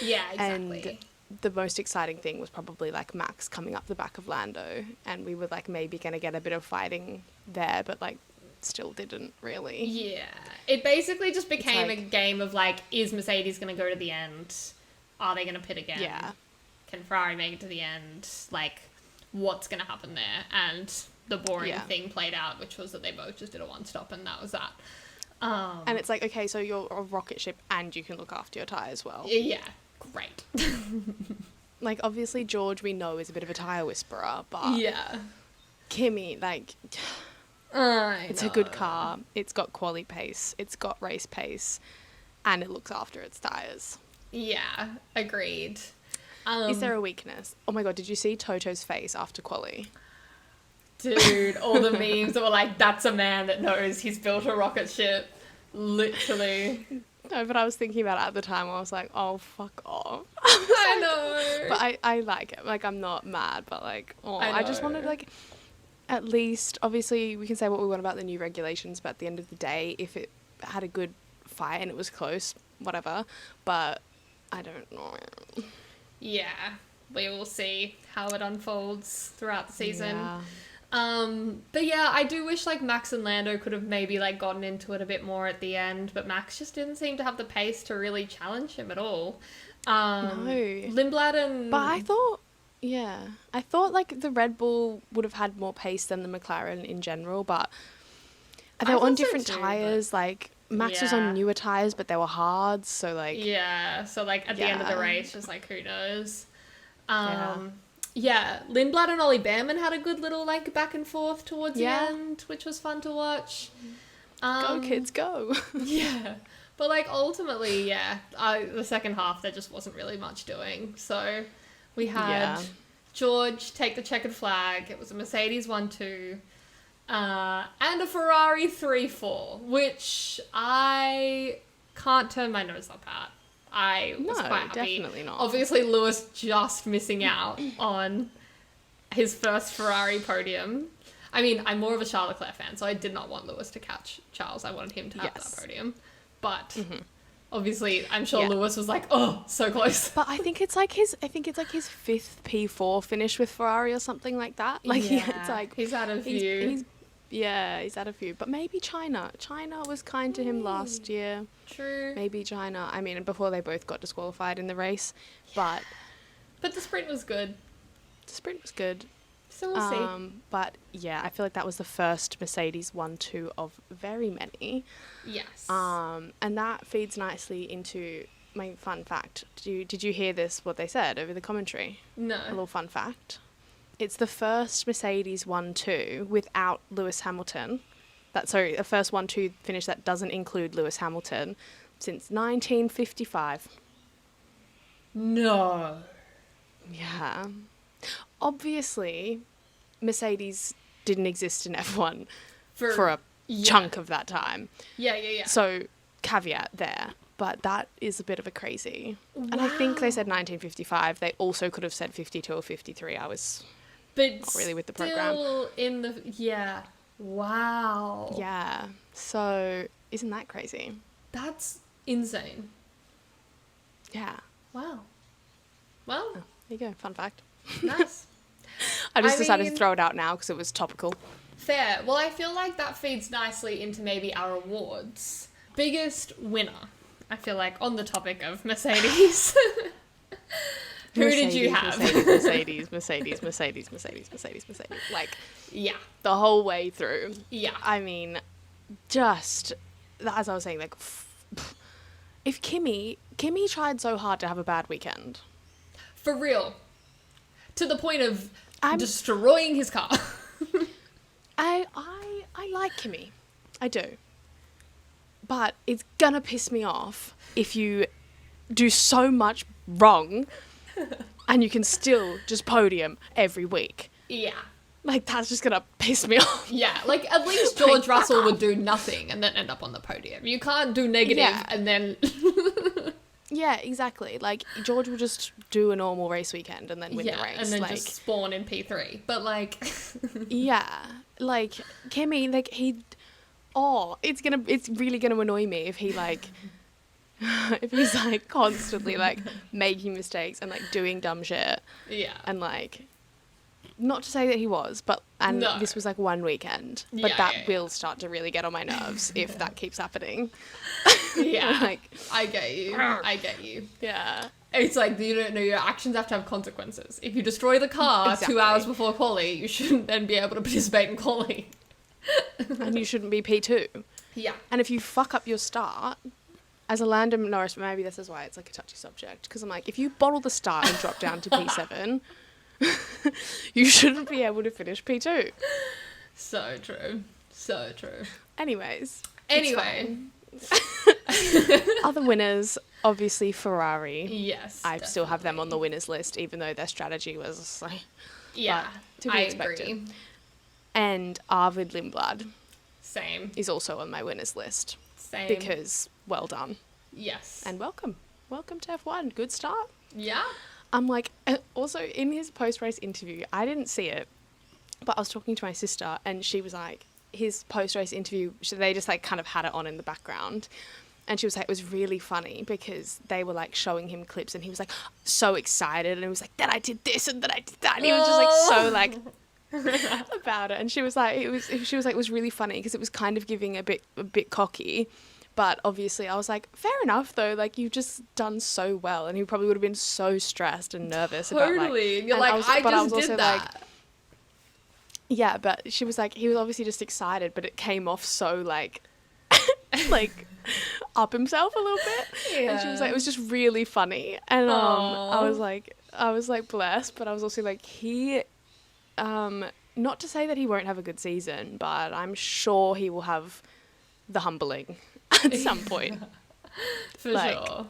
Yeah, exactly. the most exciting thing was probably like Max coming up the back of Lando, and we were like maybe going to get a bit of fighting there, but like still didn't really. Yeah. It basically just became a game of like, is Mercedes going to go to the end? Are they going to pit again? Yeah. Can Ferrari make it to the end? Like, what's going to happen there? And the boring thing played out, which was that they both just did a one-stop, and that was that. And it's like, okay, so you're a rocket ship and you can look after your tyre as well. Yeah, great. Like, obviously, George, we know, is a bit of a tyre whisperer, but Kimi, like, it's a good car. It's got quali pace. It's got race pace. And it looks after its tyres. Yeah, agreed. Is there a weakness? Oh my God, did you see Toto's face after quali? Dude, all the memes that were like, that's a man that knows he's built a rocket ship. Literally. No, but I was thinking about it at the time. I was like, oh, fuck off. I know. But I like it. Like, I'm not mad, but like, I just wanted, like, at least, obviously, we can say what we want about the new regulations, but at the end of the day, if it had a good fight and it was close, whatever. But I don't know. Yeah, we will see how it unfolds throughout the season. Yeah. But yeah, I do wish like Max and Lando could have maybe like gotten into it a bit more at the end, but Max just didn't seem to have the pace to really challenge him at all. No. Lindblad and... But I thought like the Red Bull would have had more pace than the McLaren in general, but they were on different tyres, like Max was on newer tyres, but they were hard, so like... Yeah, so like at the end of the race, just like who knows. Yeah, Lindblad and Ollie Behrman had a good little like back and forth towards the end, which was fun to watch. Go kids, go. Yeah, but like ultimately, the second half there just wasn't really much doing. So we had George take the checkered flag. It was a Mercedes 1-2 and a Ferrari 3-4, which I can't turn my nose up at. I was quite happy. Definitely not. Obviously, Lewis just missing out on his first Ferrari podium. I mean, I'm more of a Charles Leclerc fan, so I did not want Lewis to catch Charles. I wanted him to have that podium. But obviously, I'm sure Lewis was like, "Oh, so close." But I think it's like his fifth P4 finish with Ferrari or something like that. Like it's like he's had a few. He's had a few. But maybe China. China was kind to him last year. True. Maybe China. I mean, before they both got disqualified in the race. But the sprint was good. So we'll see. But yeah, I feel like that was the first Mercedes 1-2 of very many. Yes. And that feeds nicely into my fun fact. Did you hear this, what they said over the commentary? No. A little fun fact. It's the first Mercedes 1-2 without Lewis Hamilton. The first 1-2 finish that doesn't include Lewis Hamilton since 1955. No. Yeah. Obviously, Mercedes didn't exist in F1 for a chunk of that time. Yeah. So, caveat there. But that is a bit of a crazy. Wow. And I think they said 1955. They also could have said 52 or 53. I was... But not really with the program. Wow. Yeah. So isn't that crazy? That's insane. Yeah. Wow. Well, there you go. Fun fact. Nice. I decided to throw it out now because it was topical. Fair. Well, I feel like that feeds nicely into maybe our awards. Biggest winner. I feel like on the topic of Mercedes. Who did you have? Mercedes. Like, the whole way through. Yeah. I mean, just, as I was saying, like, if Kimi tried so hard to have a bad weekend. For real. To the point of destroying his car. I like Kimi. I do. But it's gonna piss me off if you do so much wrong and you can still just podium every week. Yeah. Like, that's just gonna piss me off. Yeah, like, at least George Russell would do nothing and then end up on the podium. You can't do negative and then... Yeah, exactly. Like, George will just do a normal race weekend and then win the race. And then just spawn in P3. But, like... yeah. Like, Kimi, like, it's really gonna annoy me if he, like... if he's like constantly like making mistakes and like doing dumb shit. Yeah. And like, not to say that he was, but this was like one weekend, but that will start to really get on my nerves if that keeps happening. Yeah. Like, I get you. Yeah. It's like, you don't know, your actions have to have consequences. If you destroy the car 2 hours before quali, you shouldn't then be able to participate in quali. And you shouldn't be P2. Yeah. And if you fuck up your start, as a Lando Norris, maybe this is why it's like a touchy subject, because I'm like, if you bottle the start and drop down to P7, you shouldn't be able to finish P2. So true. So true. Anyway. Other winners, obviously Ferrari. Yes. I still have them on the winners list, even though their strategy was like, to be expected. Agree. And Arvid Lindblad. Same. Is also on my winners list. Same. Because well done. Yes. And welcome to F1. Good start. Yeah. I'm like, also in his post-race interview, I didn't see it, but I was talking to my sister and she was like, his post-race interview, they just like kind of had it on in the background. And she was like, it was really funny because they were like showing him clips and he was like so excited and he was like, then I did this and then I did that. And he was just like so like about it. And she was like, it was really funny because it was kind of giving a bit cocky. But obviously I was like, fair enough though, like you've just done so well. And he probably would have been so stressed and nervous about like... Totally. You're like, I just did that. Like, yeah, but she was like, he was obviously just excited, but it came off so like, like up himself a little bit. Yeah. And she was like, it was just really funny. And I was like blessed, but I was also like, not to say that he won't have a good season, but I'm sure he will have the humbling at some point. For sure.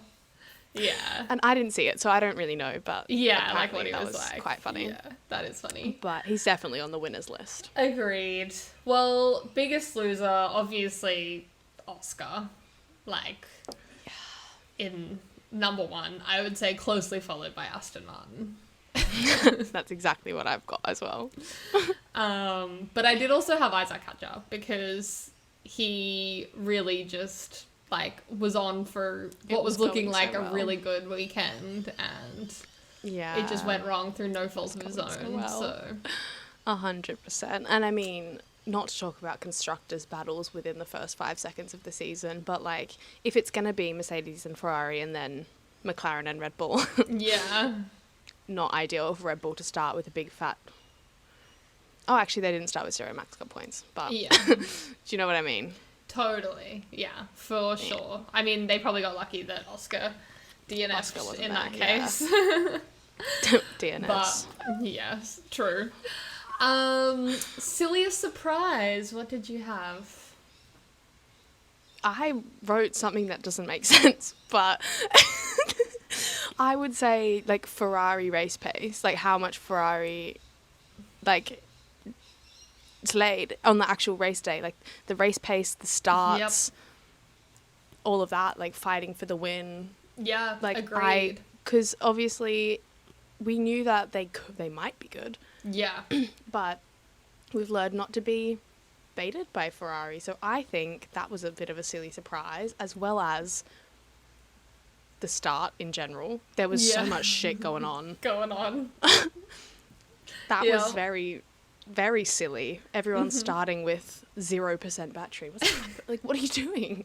Yeah. And I didn't see it, so I don't really know, but yeah, like what he was like. Quite funny. Yeah, that is funny. But he's definitely on the winners list. Agreed. Well, biggest loser, obviously Oscar. Like, in number one, I would say closely followed by Aston Martin. That's exactly what I've got as well. But I did also have Isaac Hadjar because he really just like was on for what was looking like a really good weekend and it just went wrong through no fault of his own. So 100%. And I mean, not to talk about constructors battles within the first 5 seconds of the season, but like if it's going to be Mercedes and Ferrari and then McLaren and Red Bull. Yeah. Not ideal for Red Bull to start with a big fat... Oh, actually, they didn't start with 0 max cut points, but do you know what I mean? Totally, yeah, for sure. I mean, they probably got lucky that Oscar DNF'd in that case. Yeah. DNFs. But, yes, true. Silliest surprise, what did you have? I wrote something that doesn't make sense, but I would say, like, Ferrari race pace, like, how much Ferrari, like... slayed on the actual race day, like the race pace, the starts, all of that, like fighting for the win. Yeah, like agreed. Because obviously we knew that they might be good. Yeah, but we've learned not to be baited by Ferrari. So I think that was a bit of a silly surprise, as well as the start in general. There was so much shit going on. That was very, very silly. Everyone's starting with 0% battery. What's that? Like, what are you doing?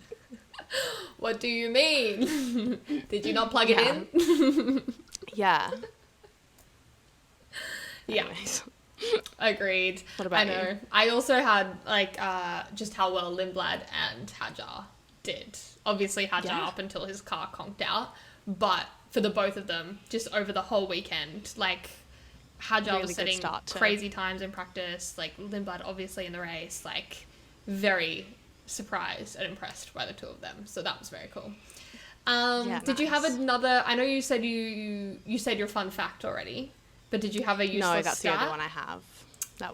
What do you mean? Did you not plug it in? Yeah. Yeah. Anyways. Agreed. What about you? I know. I also had, like, just how well Lindblad and Hadjar did. Obviously, Hadjar up until his car conked out. But for the both of them, just over the whole weekend, like... Hadjar really was setting crazy times in practice, like Lindblad obviously in the race, like very surprised and impressed by the two of them. So that was very cool. Did you have another, I know you said you said your fun fact already, but did you have a useless No, that's stat? the other one I have.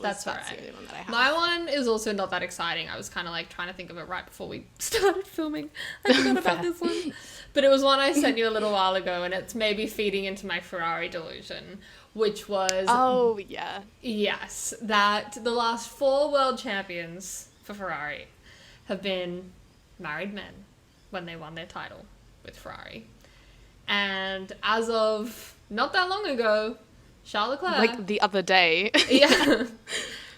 That's the only one that I have. My one is also not that exciting. I was kind of like trying to think of it right before we started filming. I forgot about this one. But it was one I sent you a little while ago, and it's maybe feeding into my Ferrari delusion, which was... Oh, yeah. Yes, that the last 4 world champions for Ferrari have been married men when they won their title, with Ferrari. And as of not that long ago, Charles Leclerc, like the other day,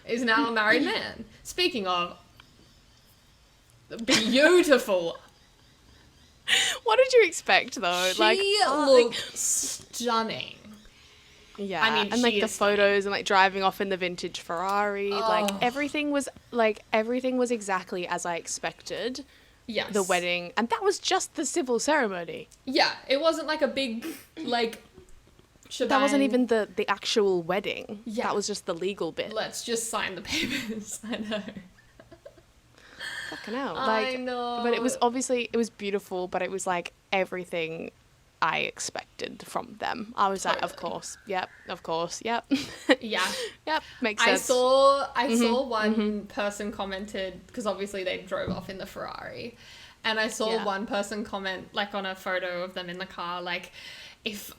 is now a married man. Speaking of beautiful. What did you expect though? She looked stunning. Yeah, I mean, and like the photos and like driving off in the vintage Ferrari, like everything was exactly as I expected. Yes. The wedding, and that was just the civil ceremony. Yeah, it wasn't like a big like shebang. That wasn't even the actual wedding. Yeah. That was just the legal bit. Let's just sign the papers. I know. Fucking hell. I know. But it was beautiful, but it was like everything I expected from them. I was like, of course, yep, yeah. Yep, makes sense. I saw one person commented, because obviously they drove off in the Ferrari, and I saw one person comment like on a photo of them in the car, like, if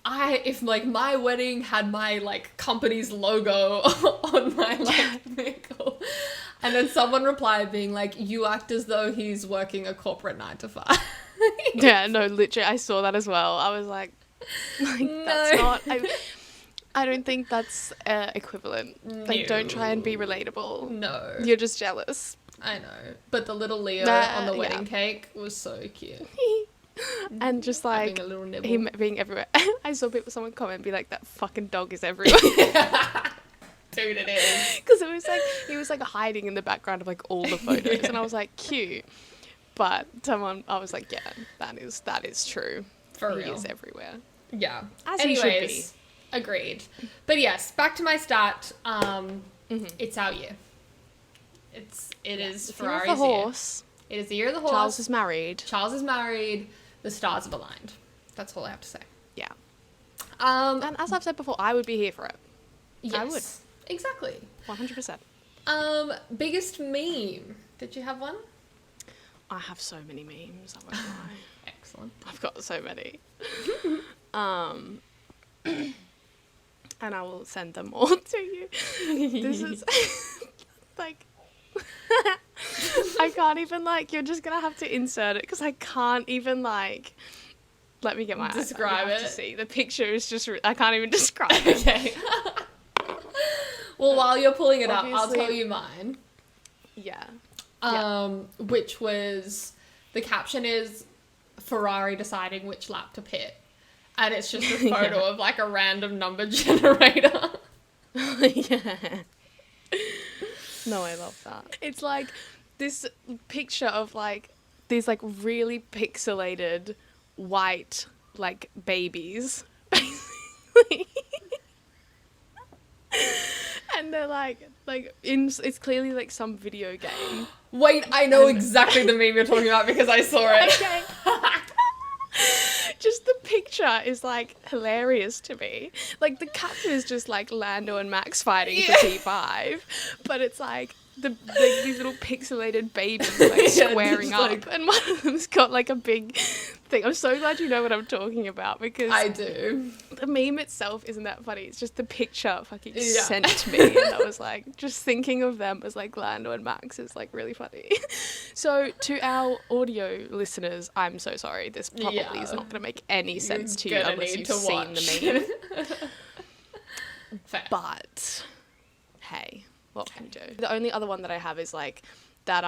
like my wedding had my like company's logo on my like vehicle. And then someone replied being like, you act as though he's working a corporate 9 to 5. Yeah, no, literally, I saw that as well. I was like no. That's not, I don't think that's equivalent. No. Like, don't try and be relatable. No. You're just jealous. I know. But the little Leo on the wedding cake was so cute. And just like, having a little nibble. Him being everywhere. I saw someone comment, be like, that fucking dog is everywhere. Dude, it is. Because it was like, he was like hiding in the background of like all the photos. And I was like, cute. But I was like, yeah, that is true. For real. He is everywhere. Yeah. As he should be. Agreed. But yes, back to my stat. It's our year. It is Ferrari's year. Horse. It is the year of the horse. Charles is married. The stars have aligned. That's all I have to say. Yeah. And as I've said before, I would be here for it. Yes. I would. Exactly. 100%. Biggest meme. Did you have one? I have so many memes. I won't lie. Excellent. I've got so many. And I will send them all to you. This is like, I can't even like, you're just gonna have to insert it because I can't even like, let me get my describe iPhone. it. To see the picture is just I can't even describe it. Okay. Well, while you're pulling it up, I'll tell you mine. Yeah. Which was, the caption is Ferrari deciding which lap to pit. And it's just a photo of like a random number generator. Yeah. No, I love that. It's like this picture of like these like really pixelated white like babies, basically. And they're like it's clearly like some video game. Wait, I know exactly the meme you're talking about because I saw it. Okay. Just the picture is like hilarious to me. Like the caption is just like Lando and Max fighting for P5, but it's like these little pixelated babies like squaring up, like, and one of them's got like a big thing. I'm so glad you know what I'm talking about because I do. The meme itself isn't that funny. It's just the picture fucking sent to me, and I was like, just thinking of them as like Lando and Max is like really funny. So to our audio listeners, I'm so sorry. This probably is not going to make any sense to you unless you've seen the meme. Fair. But hey. What can you do? The only other one that I have is like that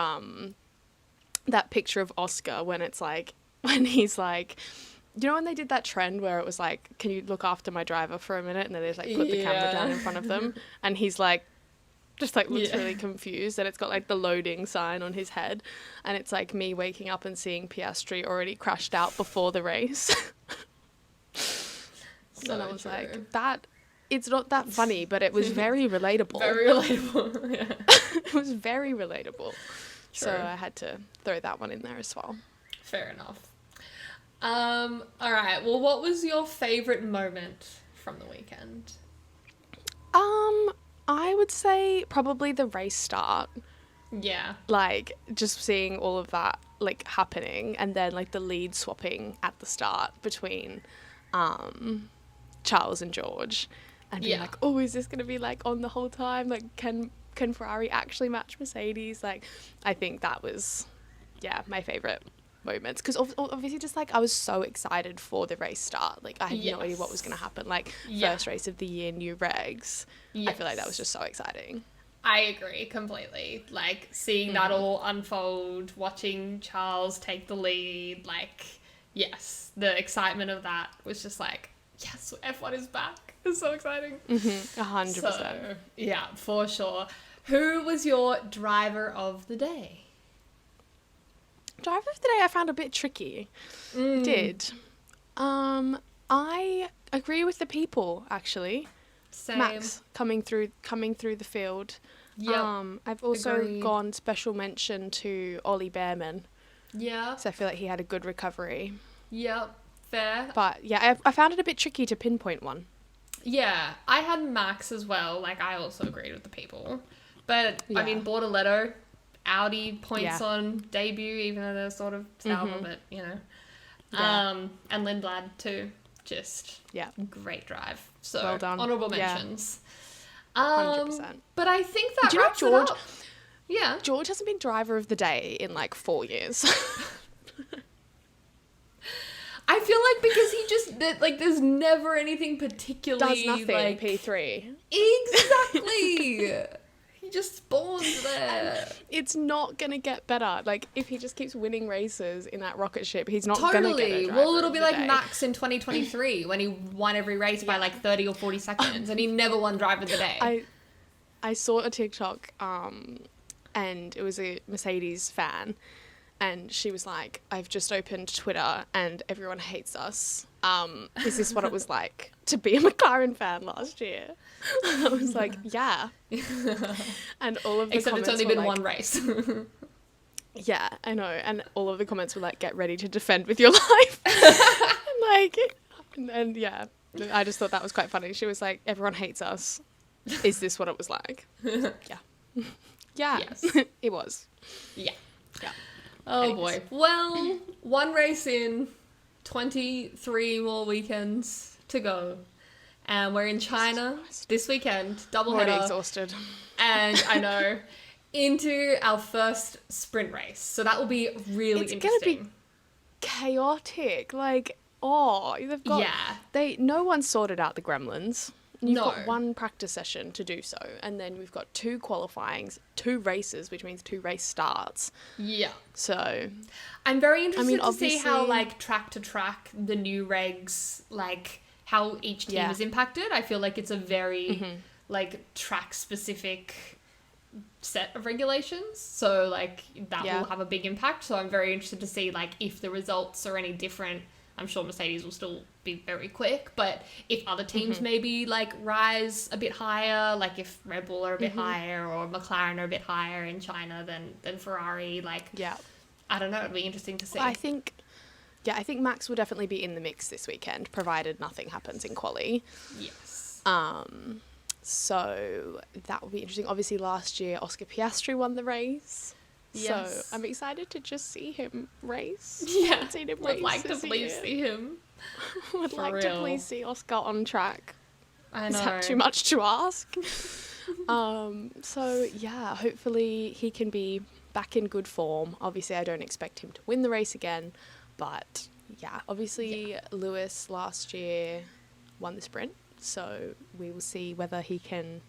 that picture of Oscar when he's like, you know when they did that trend where it was like, can you look after my driver for a minute, and then they just like put the camera down in front of them and he's like just like looks really confused, and it's got like the loading sign on his head, and it's like me waking up and seeing Piastri already crashed out before the race. So and I was true. like, that it's not that funny, but it was very relatable. Very relatable, yeah. It was very relatable. True. So I had to throw that one in there as well. Fair enough. All right. Well, what was your favourite moment from the weekend? I would say probably the race start. Yeah. Like, just seeing all of that, like, happening, and then, like, the lead swapping at the start between Charles and George. And being like, oh, is this going to be, like, on the whole time? Like, can Ferrari actually match Mercedes? Like, I think that was, my favourite moments, because obviously just like I was so excited for the race start. Like I had no idea what was going to happen. Like first race of the year, new regs. I feel like that was just so exciting. I agree completely. Like seeing that all unfold, watching Charles take the lead, like yes, the excitement of that was just like, yes, F1 is back. It's so exciting. 100%. So, yeah, for sure. Who was your driver of the day? Driver of the day I found a bit tricky. I did. I agree with the people, actually. Same. Max coming through the field. Yep. I've also Agreed. gone special mention to Ollie Behrman. Yeah. So I feel like he had a good recovery. Yep. Fair. But yeah, I found it a bit tricky to pinpoint one. Yeah. I had Max as well. Like, I also agreed with the people. But, I Yeah. mean, Bortoletto, Audi points Yeah. on debut, even though they're sort of Sauber, but, you know. Yeah. And Lindblad, too. Just great drive. So, Well done. honourable mentions. 100%. But I think that Do you know wraps George? it up. Yeah. George hasn't been driver of the day in like 4 years. I feel like because he just, like, there's never anything particularly, Does nothing like... P3. Exactly! He just spawns there. It's not going to get better. Like, if he just keeps winning races in that rocket ship, he's not going to get a driver Well, it'll of be the like day. Max in 2023 when he won every race by like 30 or 40 seconds and he never won driver of the day. I saw a TikTok, and it was a Mercedes fan, and she was like, I've just opened Twitter and everyone hates us. Is this what it was like to be a McLaren fan last year? I was like, yeah. And all of the Except comments it's only were been like, one race. yeah, I know. And all of the comments were like, get ready to defend with your life. and yeah, I just thought that was quite funny. She was like, everyone hates us. Is this what it was like? Yeah. Yeah, Yes. It was. Yeah. Yeah. Oh Anyways. boy. Well, one race in, 23 more weekends to go. And we're in China this weekend, double Already header. exhausted. And I know, into our first sprint race. So that will be really It's interesting. gonna be chaotic. Like, they've got... Yeah. No one sorted out the gremlins. You've No. got one practice session to do so, and then we've got 2 qualifyings, 2 races, which means 2 race starts. Yeah. So, I'm very interested to see how, obviously- like, track to track, the new regs, like, how each team is impacted. I feel like it's a very, like, track-specific set of regulations. So, like, that will have a big impact. So I'm very interested to see, like, if the results are any different. I'm sure Mercedes will still be very quick, but if other teams maybe, like, rise a bit higher, like if Red Bull are a bit higher or McLaren are a bit higher in China than Ferrari, like, I don't know, it'd be interesting to see. well, I think Max will definitely be in the mix this weekend, provided nothing happens in quali. Yes. So that will be interesting. Obviously, last year, Oscar Piastri won the race. Yes. So I'm excited to just see him race. Yeah. I haven't seen him race Would like to this please year. see him. Would like to please see Oscar on track. I know. Is that too much to ask? So yeah, hopefully he can be back in good form. Obviously, I don't expect him to win the race again, but yeah, obviously Lewis last year won the sprint, so we will see whether he can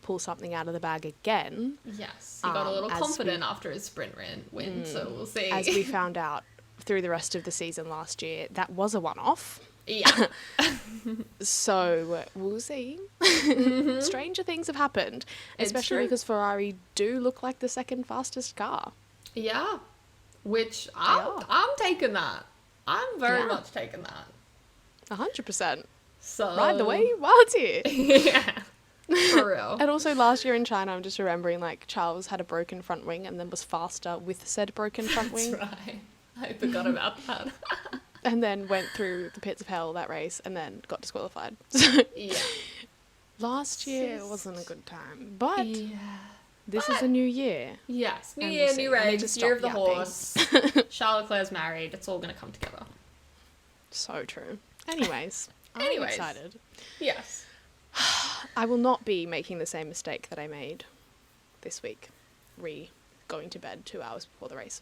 pull something out of the bag again. Yes. He got a little confident after his sprint win, so we'll see. As we found out through the rest of the season last year, that was a one-off. Yeah. So we'll see. Stranger things have happened, especially because Ferrari do look like the second fastest car. Yeah. Which I'm taking that. I'm very much taking that. 100%. So Ride the wave while it's here. Yeah. For real. And also last year in China, I'm just remembering, like, Charles had a broken front wing and then was faster with said broken front wing. That's right. I forgot about that. And then went through the pits of hell that race and then got disqualified. So Yeah. last year Just- wasn't a good time. But Yeah. this is a new year. Yes. New And year, we'll new see. I need to regs, stop year of the yapping. horse. Charles Leclerc's married. It's all going to come together. So true. Anyways, I'm Anyways. excited. Yes. I will not be making the same mistake that I made this week, going to bed 2 hours before the race.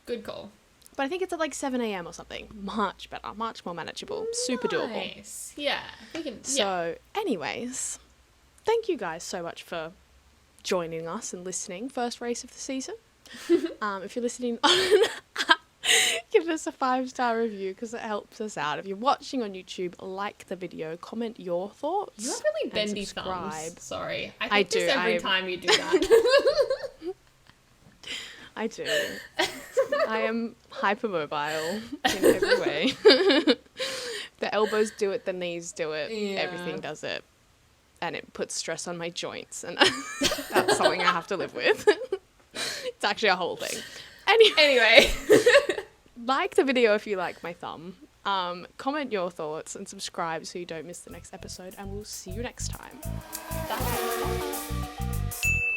Good call. But I think it's at like 7 a.m. or something. Much better, much more manageable, super doable. Nice. Yeah. We can. So, anyways, thank you guys so much for joining us and listening. First race of the season. If you're listening on an app, give us a 5-star review because it helps us out. If you're watching on YouTube, like the video, comment your thoughts. You have really bendy thumbs. Sorry. I do this every time you do that. I do. I am hypermobile in every way. The elbows do it, the knees do it, everything does it. And it puts stress on my joints, and that's something I have to live with. It's actually a whole thing. Anyway. Like the video if you like my thumb. Comment your thoughts and subscribe so you don't miss the next episode, and we'll see you next time. Bye.